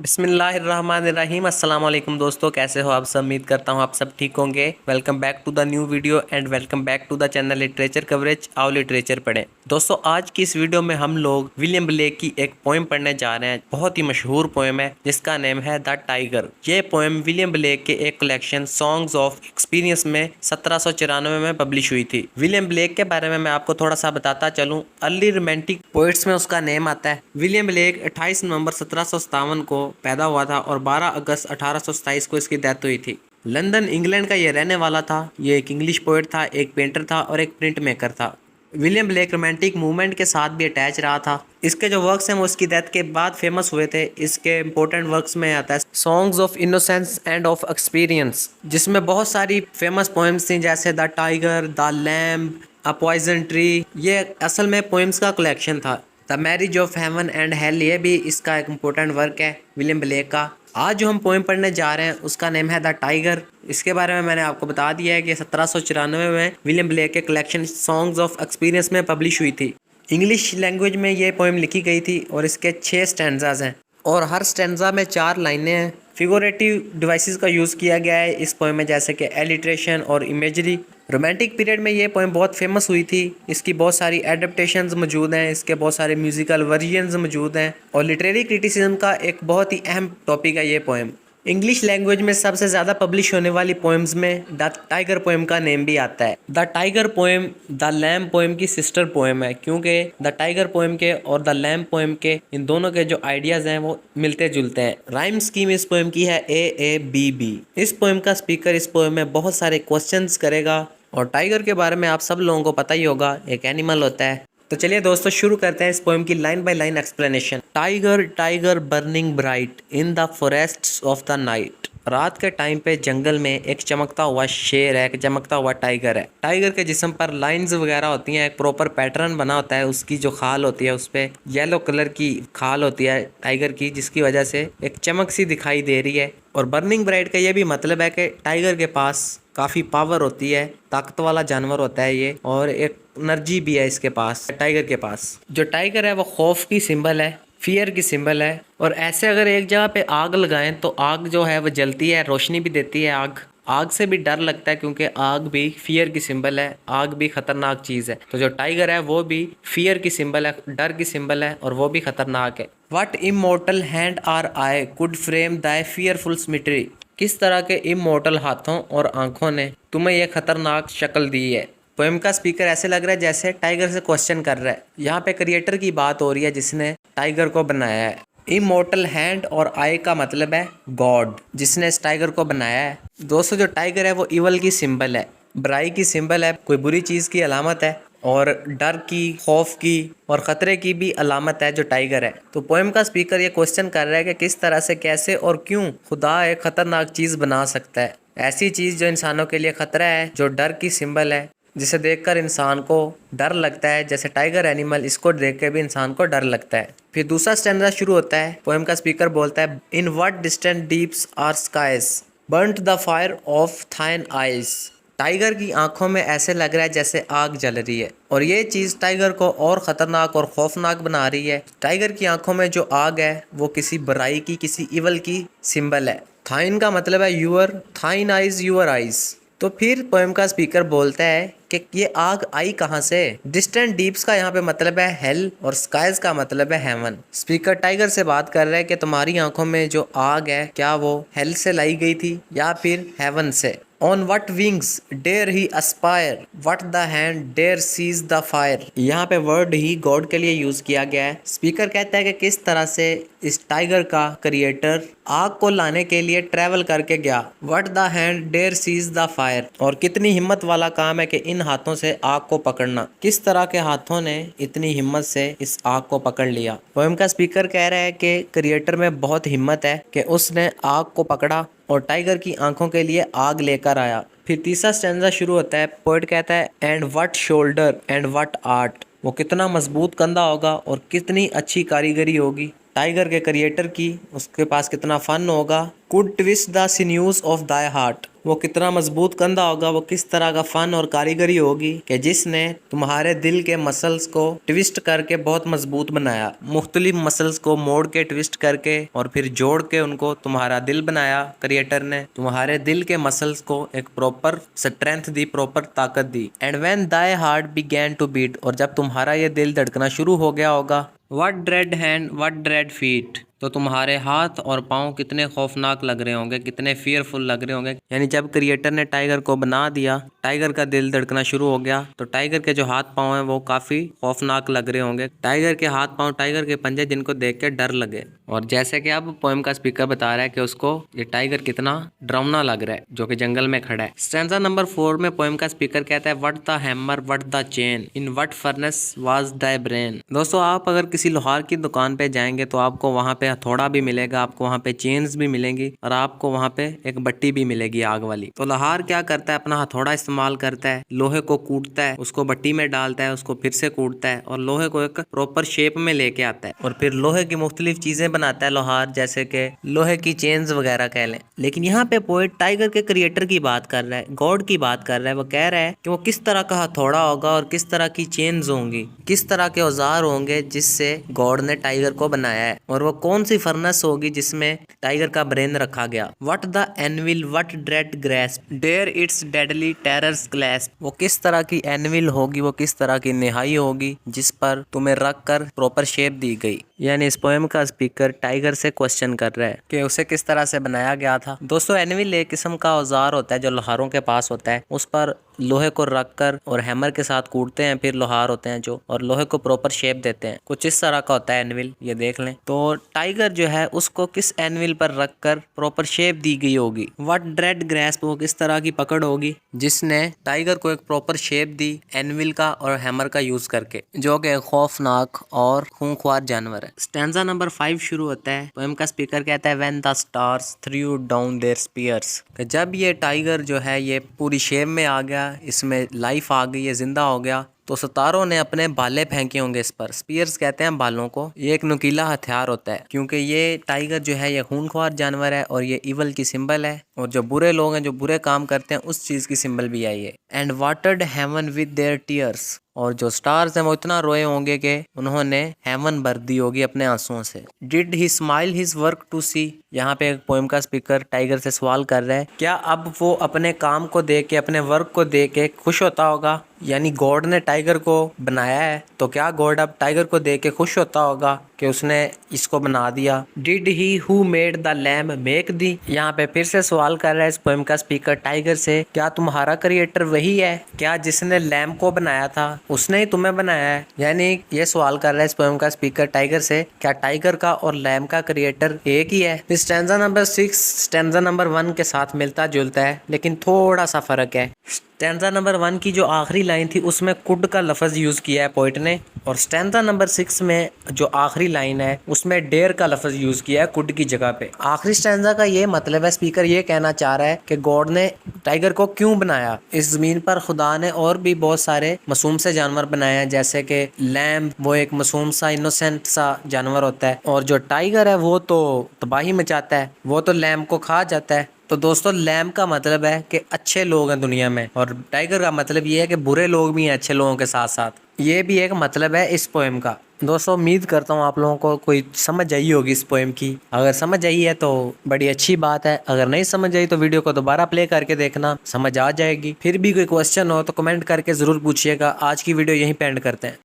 बिस्मिल्लाहिर्रहमानिर्रहीम। अस्सलाम वालेकुम दोस्तों, कैसे हो आप सब? उम्मीद करता हूँ आप सब ठीक होंगे। Welcome back to the new video and welcome back to the channel literature coverage. आओ लिटरेचर पढ़ें। दोस्तों, आज की इस वीडियो में हम लोग विलियम ब्लेक की एक पोएम पढ़ने जा रहे हैं। बहुत ही मशहूर पोएम है जिसका नेम है द टाइगर। ये पोएम विलियम ब्लेक के एक कलेक्शन सॉन्ग्स ऑफ एक्सपीरियंस में 1794 में पब्लिश हुई थी। विलियम ब्लेक के बारे में मैं आपको थोड़ा सा बताता चलूँ। अर्ली रोमांटिक पोइट्स में उसका नेम आता है। विलियम ब्लेक 28 नवंबर 1757 को पैदा हुआ था और 12 अगस्त 1827 को इसकी डेथ हुई थी। लंदन इंग्लैंड का ये रहने वाला था। ये एक इंग्लिश पोएट था, एक पेंटर था और एक प्रिंट मेकर था। विलियम ब्लेक रोमांटिक मूवमेंट के साथ भी अटैच रहा था। इसके जो वर्क्स हैं वो उसकी डेथ के बाद फेमस हुए थे। इसके इंपॉर्टेंट वर्क्स में आता है songs of innocence and of experience, जिसमें बहुत सारी फेमस पोएम्स थी जैसे the tiger, the lamb, a poison tree. ये असल में पोएम्स का कलेक्शन था। The marriage of heaven and hell, ये भी इसका एक इम्पोर्टेंट वर्क है विलियम ब्लेक का। आज जो हम पोएम पढ़ने जा रहे हैं उसका नेम है द टाइगर। इसके बारे में मैंने आपको बता दिया है कि 1794 में विलियम ब्लेक के कलेक्शन सॉन्ग्स ऑफ एक्सपीरियंस में पब्लिश हुई थी। इंग्लिश लैंग्वेज में ये पोएम लिखी गई थी और इसके 6 स्टैंजाज हैं और हर स्टैंजा में 4 लाइनें हैं। फिगोरेटिव डिवाइसेस का यूज़ किया गया है इस पोएम में, जैसे कि एलिट्रेशन और इमेजरी। रोमांटिक पीरियड में ये पोएम बहुत फेमस हुई थी। इसकी बहुत सारी एडेप्टेशंस मौजूद हैं, इसके बहुत सारे म्यूजिकल वर्जन्स मौजूद हैं और लिटरेरी क्रिटिसिज्म का एक बहुत ही अहम टॉपिक है ये पोएम। इंग्लिश लैंग्वेज में सबसे ज़्यादा पब्लिश होने वाली पोएम्स में द टाइगर पोएम का नेम भी आता है। The tiger poem the lamb poem की सिस्टर पोएम है, क्योंकि द टाइगर पोएम के और द लैम्ब पोएम के इन दोनों के जो आइडियाज़ हैं वो मिलते जुलते हैं। राइम स्कीम इस पोएम की है AABB। इस पोएम का स्पीकर इस पोएम में बहुत सारे क्वेश्चंस करेगा और टाइगर के बारे में आप सब लोगों को पता ही होगा, एक एनिमल होता है। तो चलिए दोस्तों शुरू करते हैं इस पोएम की line by line explanation. Tiger tiger burning bright in the forests of the night. रात के टाइम पे जंगल में एक चमकता हुआ शेर है, एक चमकता हुआ टाइगर है। टाइगर के जिस्म पर लाइंस वगैरह होती हैं, एक प्रॉपर पैटर्न बना होता है। उसकी जो खाल होती है उस पर येलो कलर की खाल होती है टाइगर की, जिसकी वजह से एक चमक सी दिखाई दे रही है। और बर्निंग ब्राइट का ये भी मतलब है कि टाइगर के पास काफ़ी पावर होती है, ताकत वाला जानवर होता है ये, और एक एनर्जी भी है इसके पास, टाइगर के पास। जो टाइगर है वो खौफ की सिंबल है, फियर की सिंबल है। और ऐसे अगर एक जगह पे आग लगाएं तो आग जो है वो जलती है, रोशनी भी देती है। आग से भी डर लगता है क्योंकि आग भी फियर की सिंबल है, आग भी खतरनाक चीज़ है। तो जो टाइगर है वो भी फियर की सिंबल है, डर की सिंबल है और वो भी खतरनाक है। What immortal hand or eye could frame thy fearful symmetry. किस तरह के इमोर्टल हाथों और आंखों ने तुम्हें यह खतरनाक शक्ल दी है। पोएम का स्पीकर ऐसे लग रहा है जैसे टाइगर से क्वेश्चन कर रहा है। यहाँ पे क्रिएटर की बात हो रही है जिसने टाइगर को बनाया है। इमोर्टल हैंड और आई का मतलब है गॉड, जिसने इस टाइगर को बनाया है। दोस्तों, जो टाइगर है वो इवल की सिंबल है, बुराई की सिंबल है, कोई बुरी चीज़ की अलामत है, और डर की, खौफ की और ख़तरे की भी अलामत है जो टाइगर है। तो पोएम का स्पीकर ये क्वेश्चन कर रहा है कि किस तरह से, कैसे और क्यों खुदा एक ख़तरनाक चीज़ बना सकता है। ऐसी चीज़ जो इंसानों के लिए ख़तरा है, जो डर की सिंबल है, जिसे देखकर इंसान को डर लगता है। जैसे टाइगर एनिमल, इसको देख के भी इंसान को डर लगता है। फिर दूसरा स्टैंजा शुरू होता है। पोएम का स्पीकर बोलता है, in what distant deeps are skies burnt the fire of thine eyes. Tiger की आंखों में ऐसे लग रहा है जैसे आग जल रही है, और ये चीज़ टाइगर को और ख़तरनाक और खौफनाक बना रही है। टाइगर की आंखों में जो आग है वो किसी बुराई की, किसी इवल की सिंबल है। थाइन का मतलब है यूअर, थाइन आइज यूअर आइज। तो फिर पोएम का स्पीकर बोलता है कि ये आग आई कहाँ से। डिस्टेंट डीप्स का यहाँ पे मतलब है हेल और स्काइज का मतलब है हेवन। स्पीकर टाइगर से बात कर रहा है कि तुम्हारी आंखों में जो आग है, क्या वो हेल से लाई गई थी या फिर हेवन से। On what wings dare he aspire what the hand dare seize the fire. यहाँ पे वर्ड ही गॉड के लिए यूज किया गया है। स्पीकर कहता है कि किस तरह से इस टाइगर का क्रिएटर आग को लाने के लिए ट्रेवल करके गया। What the hand dare seize the fire, और कितनी हिम्मत वाला काम है कि इन हाथों से आग को पकड़ना। किस तरह के हाथों ने इतनी हिम्मत से इस आग को पकड़ लिया। पोएम का स्पीकर कह रहा है कि क्रिएटर में बहुत हिम्मत है कि उसने आग को पकड़ा और टाइगर की आंखों के लिए आग लेकर आया। फिर तीसरा स्टैंजा शुरू होता है। पोएट कहता है, and what shoulder and what art. वो कितना मजबूत कंधा होगा और कितनी अच्छी कारीगरी होगी। टाइगर के क्रिएटर की, उसके पास कितना फन होगा। Could twist the sinews of thy heart, वो कितना मजबूत कंधा होगा, वो किस तरह का फन और कारीगरी होगी कि जिसने तुम्हारे दिल के मसल्स को ट्विस्ट करके बहुत मजबूत बनाया। मुख्तलिफ मसल्स को मोड़ के ट्विस्ट करके और फिर जोड़ के उनको तुम्हारा दिल बनाया। क्रिएटर ने तुम्हारे दिल के मसल्स को एक प्रॉपर स्ट्रेंथ दी, प्रॉपर ताकत दी। And when thy heart began to beat, और जब तुम्हारा ये दिल धड़कना शुरू हो गया होगा, what dread hand what dread feet, तो तुम्हारे हाथ और पाँव कितने खौफनाक लग रहे होंगे, कितने फियरफुल लग रहे होंगे। यानी जब क्रिएटर ने टाइगर को बना दिया, टाइगर का दिल धड़कना शुरू हो गया, तो टाइगर के जो हाथ पाँव हैं वो काफ़ी खौफनाक लग रहे होंगे। टाइगर के हाथ पाँव, टाइगर के पंजे, जिनको देख के डर लगे। और जैसे कि अब पोएम का स्पीकर बता रहा है कि उसको ये टाइगर कितना डरावना लग रहा है जो कि जंगल में खड़ा है। स्टैंजा नंबर 4 में पोएम का स्पीकर कहता है, what the hammer what the chain in what furnace was the brain. दोस्तों, आप अगर किसी लोहार की दुकान पे जाएंगे तो आपको वहाँ पे हथौड़ा भी मिलेगा, आपको वहाँ पे चेन्स भी मिलेंगी और आपको वहाँ पे एक बट्टी भी मिलेगी आग वाली। तो लोहार क्या करता है, अपना हथौड़ा इस्तेमाल करता है, लोहे को कूटता है, उसको बट्टी में डालता है, उसको फिर से कूटता है और लोहे को एक प्रॉपर शेप में लेके आता है और फिर लोहे की मुख्तलिफ चीजें बनाता है लोहार, जैसे कि लोहे की चेन्स वगैरह कह लें। लेकिन यहाँ पे पोएट टाइगर के क्रिएटर की बात कर रहा है, गॉड की बात कर रहा है। वो कह रहा है कि वो किस तरह का हथौड़ा होगा और किस तरह की चेन्स होंगी, किस तरह के औजार होंगे जिससे गॉड ने टाइगर को बनाया है, और वो कौन सी फर्नेस होगी जिसमें टाइगर का ब्रेन रखा गया। What the anvil what dread grasp dare its deadly terrors clasp, वो किस तरह की एनविल होगी, वो किस तरह की निहाई होगी जिस पर तुम्हें रख कर प्रॉपर शेप दी गई। यानी इस पोएम का स्पीकर टाइगर से क्वेश्चन कर रहा है कि उसे किस तरह से बनाया गया था। दोस्तों, एनविल एक किस्म का औजार होता है जो लोहारों के पास होता है, उस पर लोहे को रख कर और हैमर के साथ कूटते हैं, फिर लोहार होते हैं जो, और लोहे को प्रॉपर शेप देते हैं। कुछ इस तरह का होता है एनविल, ये देख लें। तो टाइगर जो है उसको किस एनविल पर रख कर प्रॉपर शेप दी गई होगी। व्हाट ड्रेड ग्रैस्प, वो किस तरह की पकड़ होगी जिसने टाइगर को एक प्रॉपर शेप दी एनविल का और हैमर का यूज करके, जो कि खौफनाक और खूंखार जानवर है। स्टैंजा नंबर 5 शुरू होता है। पोएम का स्पीकर कहता है, when the stars threw down their spears, जब ये टाइगर जो है ये पूरी शेप में आ गया, इसमें लाइफ आ गई, ये जिंदा हो गया, तो सितारों ने अपने भाले फेंके होंगे इस पर। स्पीयर्स कहते हैं बालों को। ये एक नुकीला हथियार होता है क्योंकि ये टाइगर जो है ये खूनख्वार जानवर है और ये इवल की सिंबल है, और जो बुरे लोग हैं, जो बुरे काम करते हैं, उस चीज की सिंबल भी है ये। And watered heaven with their tears, और जो स्टार्स हैं वो इतना रोए होंगे कि उन्होंने हेवन भर दी होगी अपने आंसुओं से। Did he smile his work to see, यहाँ पे एक पोएम का स्पीकर टाइगर से सवाल कर रहा है, क्या अब वो अपने काम को देख के, अपने वर्क को देख के खुश होता होगा। यानी गॉड ने टाइगर को बनाया है, तो क्या गॉड अब टाइगर को देख के खुश होता होगा कि उसने इसको बना दिया। Did he who made the lamb make thee, यहाँ पे फिर से सवाल कर रहा है इस पोएम का स्पीकर टाइगर से, क्या तुम्हारा क्रिएटर वही है, क्या जिसने लैम को बनाया था उसने ही तुम्हें बनाया है। यानी ये सवाल कर रहा है इस पोएम का स्पीकर टाइगर से, क्या टाइगर का और लैम का क्रिएटर एक ही है। स्टैंजा नंबर 6 स्टैंजा नंबर 1 के साथ मिलता जुलता है, लेकिन थोड़ा सा फर्क है। स्टैंजा नंबर 1 की जो आखिरी लाइन थी उसमें कुड का लफ्ज़ यूज़ किया है पोइट ने, और स्टैंजा नंबर 6 में जो आखिरी लाइन है उसमें डेयर का लफ्ज़ यूज़ किया है कुड की जगह पे। आखिरी स्टैंजा का ये मतलब है, स्पीकर ये कहना चाह रहा है कि गॉड ने टाइगर को क्यों बनाया। इस ज़मीन पर खुदा ने और भी बहुत सारे मासूम से जानवर बनाए हैं, जैसे कि लैम्ब, वो एक मासूम सा इनोसेंट सा जानवर होता है, और जो टाइगर है वो तो तबाही मचाता है, वो तो लैम्ब को खा जाता है। तो दोस्तों, लैम्ब का मतलब है कि अच्छे लोग हैं दुनिया में, और टाइगर का मतलब ये है कि बुरे लोग भी हैं अच्छे लोगों के साथ साथ। ये भी एक मतलब है इस पोएम का। दोस्तों, उम्मीद करता हूँ आप लोगों को कोई समझ आई होगी इस पोएम की। अगर समझ आई है तो बड़ी अच्छी बात है, अगर नहीं समझ आई तो वीडियो को दोबारा प्ले करके देखना, समझ आ जाएगी। फिर भी कोई क्वेश्चन हो तो कमेंट करके ज़रूर पूछिएगा। आज की वीडियो यहीं पे एंड करते हैं।